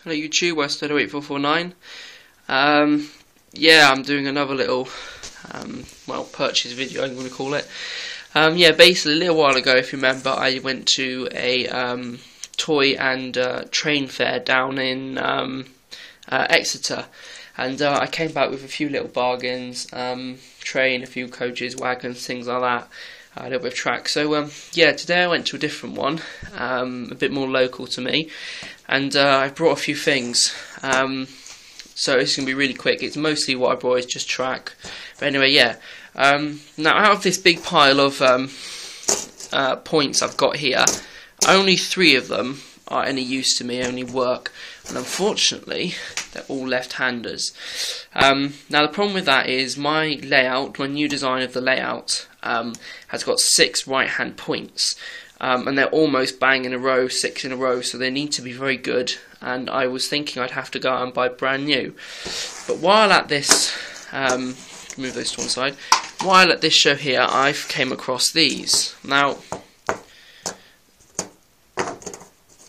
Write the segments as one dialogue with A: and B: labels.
A: Hello YouTube, West84849. Yeah, I'm doing another little, well, purchase video, I'm going to call it. Yeah, basically a little while ago, if you remember, I went to a toy and train fair down in Exeter, and I came back with a few little bargains, train, a few coaches, wagons, things like that. A little bit of track. So yeah, today I went to a different one, a bit more local to me, and I brought a few things. So it's going to be really quick. It's mostly what I brought is just track. But anyway, yeah. Now out of this big pile of points I've got here, only 3 of them are any use to me, only work, and unfortunately they're all left-handers. Now the problem with that is my layout, my new design of the layout, has got 6 right-hand points, and they're almost bang in a row, 6 in a row, so they need to be very good, and I was thinking I'd have to go out and buy brand new. But while at this, move those to one side, while at this show here, I came across these. Now,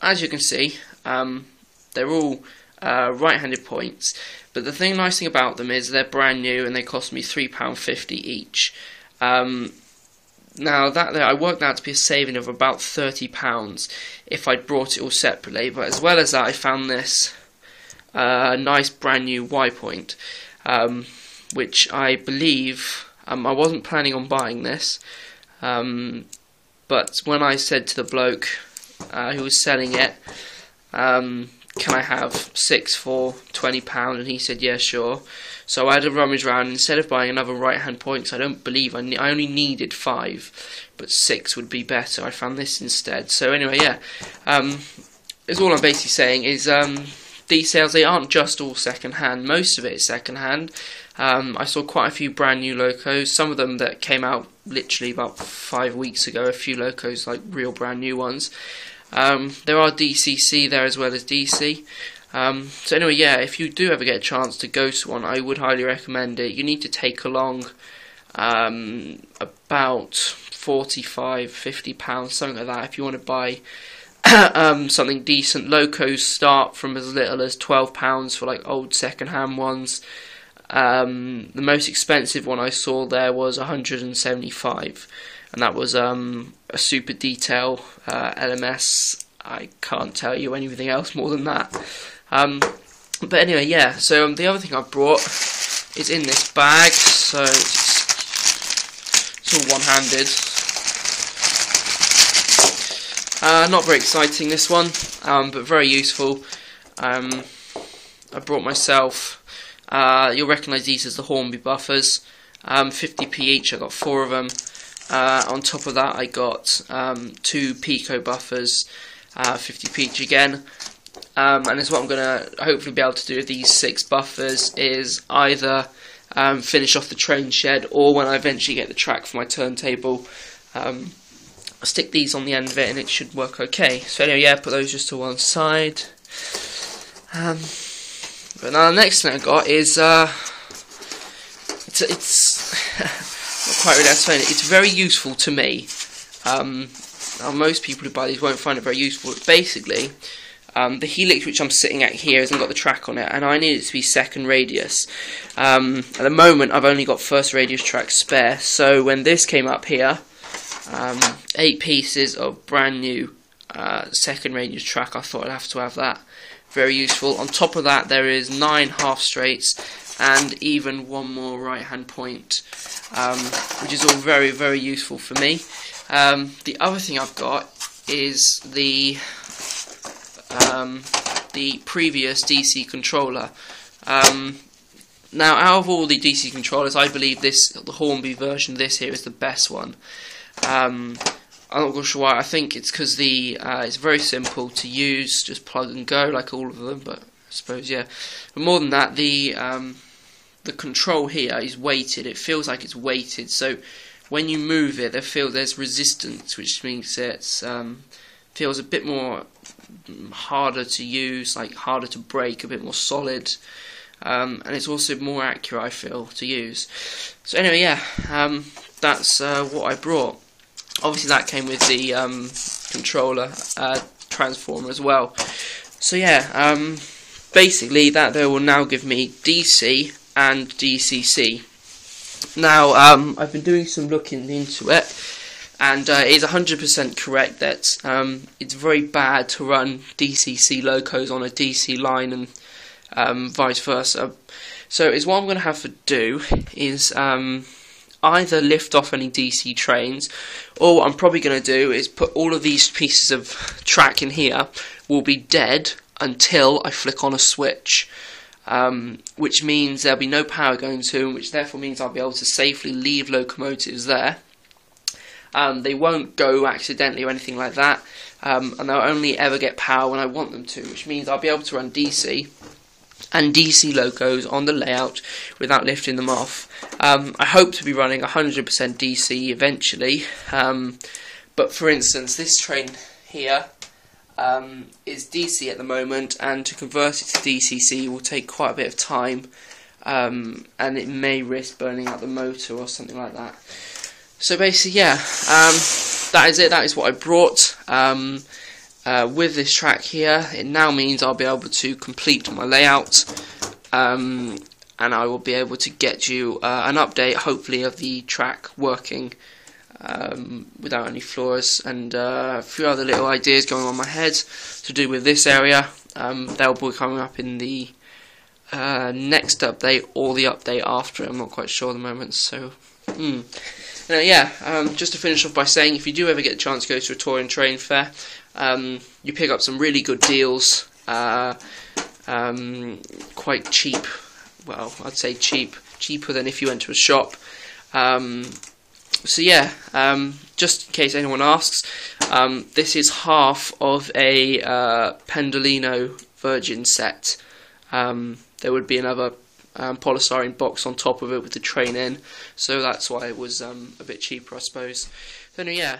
A: as you can see, they're all right-handed points, but the nice thing about them is they're brand new and they cost me £3.50 each. Now that I worked out to be a saving of about £30 if I'd brought it all separately, but as well as that I found this nice brand new Y point, which I believe, I wasn't planning on buying this, but when I said to the bloke who was selling it, can I have 6 for £20, and he said yeah, sure. So I had to rummage around, and instead of buying another right hand point, I don't believe I only needed 5, but 6 would be better. I found this instead. So anyway, yeah, is all I'm basically saying is these sales, they aren't just all second hand. Most of it is second hand. I saw quite a few brand new locos, some of them that came out literally about 5 weeks ago, a few locos like real brand new ones. There are DCC there as well as DC. So anyway, yeah, if you do ever get a chance to go to one, I would highly recommend it. You need to take along about £45–50, something like that, if you want to buy something decent. Locos start from as little as £12 for like old second-hand ones. The most expensive one I saw there was £175, and that was a super detail LMS. I can't tell you anything else more than that. But anyway, yeah, so the other thing I brought is in this bag, so it's all one-handed. Not very exciting, this one, but very useful. I brought myself, you'll recognise these as the Hornby buffers, 50p each. I got 4 of them. On top of that I got 2 Pico buffers, 50p each again. And it's what I'm going to hopefully be able to do with these 6 buffers is either finish off the train shed, or when I eventually get the track for my turntable, I'll stick these on the end of it and it should work okay. So anyway, yeah, put those just to one side. But now the next thing I got is it's not quite really how to explain it. It's very useful to me. Now most people who buy these won't find it very useful. Basically, the helix which I'm sitting at here hasn't got the track on it, and I need it to be second radius. At the moment I've only got first radius track spare, so when this came up here, 8 pieces of brand new second radius track, I thought I'd have to have that. Very useful. On top of that there is 9 half straights and even 1 more right hand point, which is all very, very useful for me. The other thing I've got is the previous DC controller. Now, out of all the DC controllers, I believe the Hornby version of this here is the best one. I'm not quite sure why. I think it's because it's very simple to use, just plug and go like all of them. But I suppose, yeah. But more than that, the control here is weighted. It feels like it's weighted. So when you move it, there's resistance, which means it feels a bit more harder to use, like harder to break, a bit more solid, and it's also more accurate, I feel, to use. So anyway, yeah, that's what I brought. Obviously that came with the controller transformer as well. So yeah, basically that there will now give me DC and DCC. Now, I've been doing some looking into it, and it is 100% correct that it's very bad to run DCC locos on a DC line and vice versa. So what I'm going to have to do is either lift off any DC trains, or what I'm probably going to do is put all of these pieces of track in here will be dead until I flick on a switch. Which means there'll be no power going to them, which therefore means I'll be able to safely leave locomotives there. They won't go accidentally or anything like that, and they'll only ever get power when I want them to, which means I'll be able to run DC and DC locos on the layout without lifting them off. I hope to be running 100% DC eventually, but for instance this train here is DC at the moment, and to convert it to DCC will take quite a bit of time, and it may risk burning out the motor or something like that. So basically, yeah, that is it. That is what I brought with this track here. It now means I'll be able to complete my layout, and I will be able to get you an update, hopefully, of the track working without any flaws, and a few other little ideas going on in my head to do with this area. They'll be coming up in the next update or the update after it. I'm not quite sure at the moment. So, yeah, just to finish off by saying, if you do ever get a chance to go to a toy and train fair, you pick up some really good deals, quite cheap. Well, I'd say cheaper than if you went to a shop. So yeah, just in case anyone asks, this is half of a Pendolino Virgin set. There would be another polystyrene box on top of it with the train in, so that's why it was a bit cheaper, I suppose. So anyway, yeah.